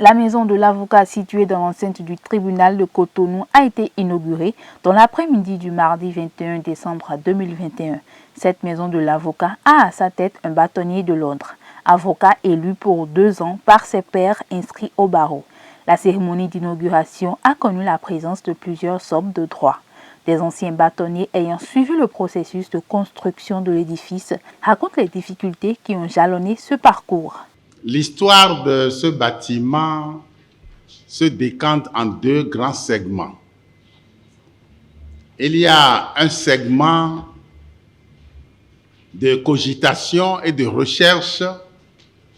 La maison de l'avocat située dans l'enceinte du tribunal de Cotonou a été inaugurée dans l'après-midi du mardi 21 décembre 2021. Cette maison de l'avocat a à sa tête un bâtonnier de l'ordre, avocat élu pour 2 ans par ses pairs inscrits au barreau. La cérémonie d'inauguration a connu la présence de plusieurs sortes de droits. Des anciens bâtonniers ayant suivi le processus de construction de l'édifice racontent les difficultés qui ont jalonné ce parcours. L'histoire de ce bâtiment se décante en 2 grands segments. Il y a un segment de cogitation et de recherche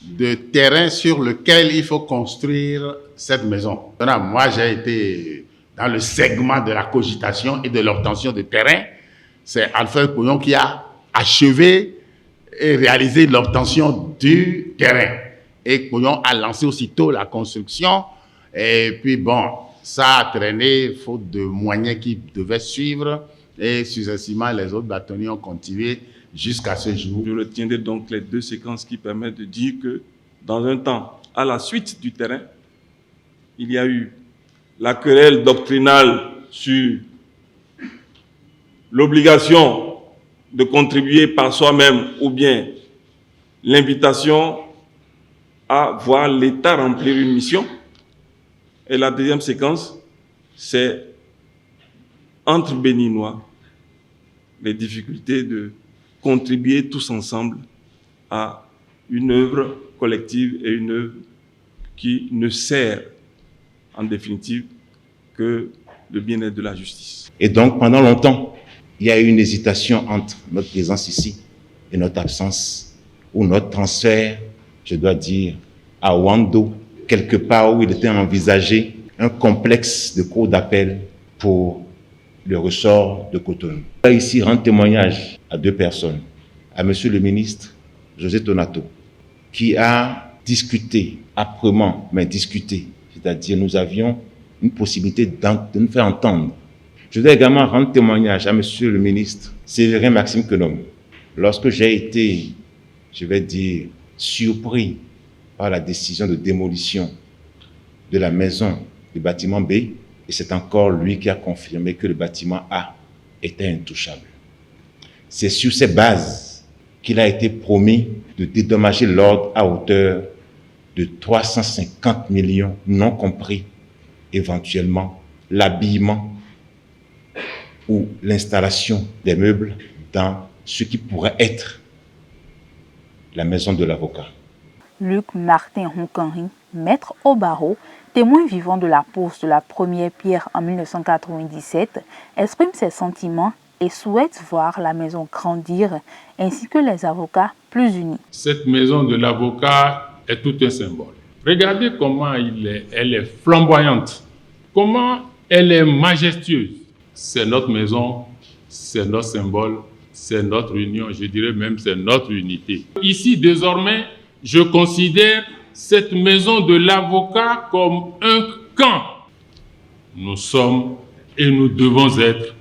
de terrain sur lequel il faut construire cette maison. Moi, j'ai été dans le segment de la cogitation et de l'obtention de terrain. C'est Alfred Pouillon qui a achevé et réalisé l'obtention du terrain. Et Pouillon a lancé aussitôt la construction. Et puis bon, ça a traîné faute de moyens qui devaient suivre. Et successivement, les autres bâtonniers ont continué jusqu'à ce jour. Je retiendrai donc les 2 séquences qui permettent de dire que dans un temps, à la suite du terrain, il y a eu la querelle doctrinale sur l'obligation de contribuer par soi-même ou bien l'invitation à voir l'État remplir une mission. Et la deuxième séquence, c'est entre Béninois, les difficultés de contribuer tous ensemble à une œuvre collective et une œuvre qui ne sert en définitive que le bien-être de la justice. Et donc, pendant longtemps, il y a eu une hésitation entre notre présence ici et notre absence, ou notre transfert, je dois dire, à Wando, quelque part où il était envisagé un complexe de cour d'appel pour le ressort de Cotonou. Je vais ici rendre témoignage à 2 personnes, à Monsieur le ministre José Tonato, qui a discuté, âprement, mais discuté, c'est-à-dire nous avions une possibilité de nous faire entendre. Je dois également rendre témoignage à Monsieur le ministre Séverin Maxime Quenom. Lorsque j'ai été, je vais dire, surpris par la décision de démolition de la maison du bâtiment B, et c'est encore lui qui a confirmé que le bâtiment A était intouchable. C'est sur ces bases qu'il a été promis de dédommager l'ordre à hauteur de 350 millions, non compris éventuellement l'habillement ou l'installation des meubles dans ce qui pourrait être la maison de l'avocat. Luc Martin Honkanri, maître au barreau, témoin vivant de la pose de la première pierre en 1997, exprime ses sentiments et souhaite voir la maison grandir ainsi que les avocats plus unis. Cette maison de l'avocat est tout un symbole. Regardez comment elle est flamboyante, comment elle est majestueuse. C'est notre maison, c'est notre symbole, c'est notre union, je dirais même c'est notre unité. Ici, désormais, je considère cette maison de l'avocat comme un camp. Nous sommes et nous devons être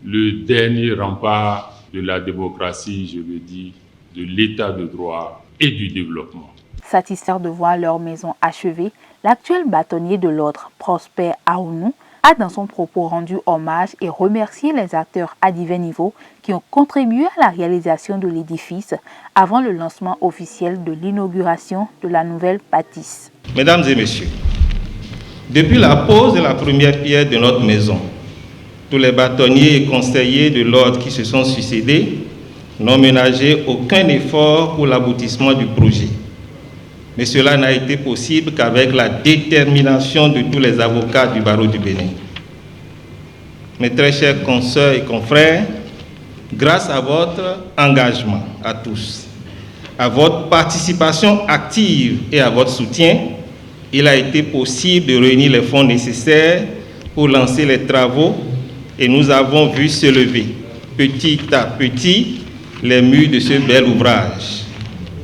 le dernier rempart de la démocratie, je veux dire, de l'état de droit et du développement. Satisfait de voir leur maison achevée, l'actuel bâtonnier de l'ordre, Prosper Aounou, a dans son propos rendu hommage et remercié les acteurs à divers niveaux qui ont contribué à la réalisation de l'édifice avant le lancement officiel de l'inauguration de la nouvelle bâtisse. Mesdames et messieurs, depuis la pose de la première pierre de notre maison, tous les bâtonniers et conseillers de l'ordre qui se sont succédés n'ont ménagé aucun effort pour l'aboutissement du projet. Mais cela n'a été possible qu'avec la détermination de tous les avocats du barreau du Bénin. Mes très chers consoeurs et confrères, grâce à votre engagement à tous, à votre participation active et à votre soutien, il a été possible de réunir les fonds nécessaires pour lancer les travaux et nous avons vu se lever petit à petit les murs de ce bel ouvrage,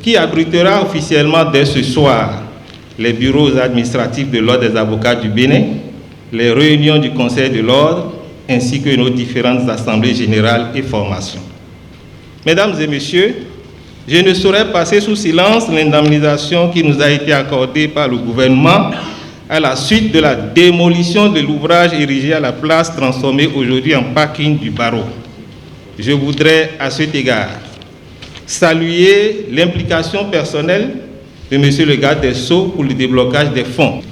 qui abritera officiellement dès ce soir les bureaux administratifs de l'Ordre des avocats du Bénin, les réunions du Conseil de l'Ordre, ainsi que nos différentes assemblées générales et formations. Mesdames et messieurs, je ne saurais passer sous silence l'indemnisation qui nous a été accordée par le gouvernement à la suite de la démolition de l'ouvrage érigé à la place transformée aujourd'hui en parking du barreau. Je voudrais à cet égard saluer l'implication personnelle de M. le garde des Sceaux pour le déblocage des fonds.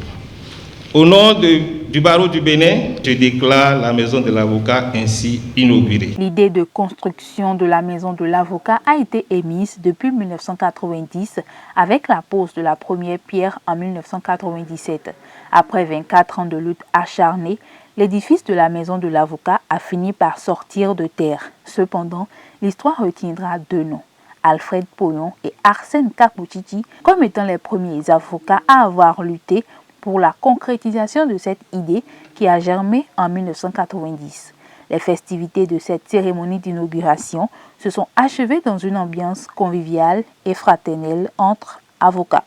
Au nom du barreau du Bénin, je déclare la maison de l'avocat ainsi inaugurée. L'idée de construction de la maison de l'avocat a été émise depuis 1990 avec la pose de la première pierre en 1997. Après 24 ans de lutte acharnée, l'édifice de la maison de l'avocat a fini par sortir de terre. Cependant, l'histoire retiendra deux noms, Alfred Poyon et Arsène Kapouchiti, comme étant les premiers avocats à avoir lutté pour la concrétisation de cette idée qui a germé en 1990. Les festivités de cette cérémonie d'inauguration se sont achevées dans une ambiance conviviale et fraternelle entre avocats.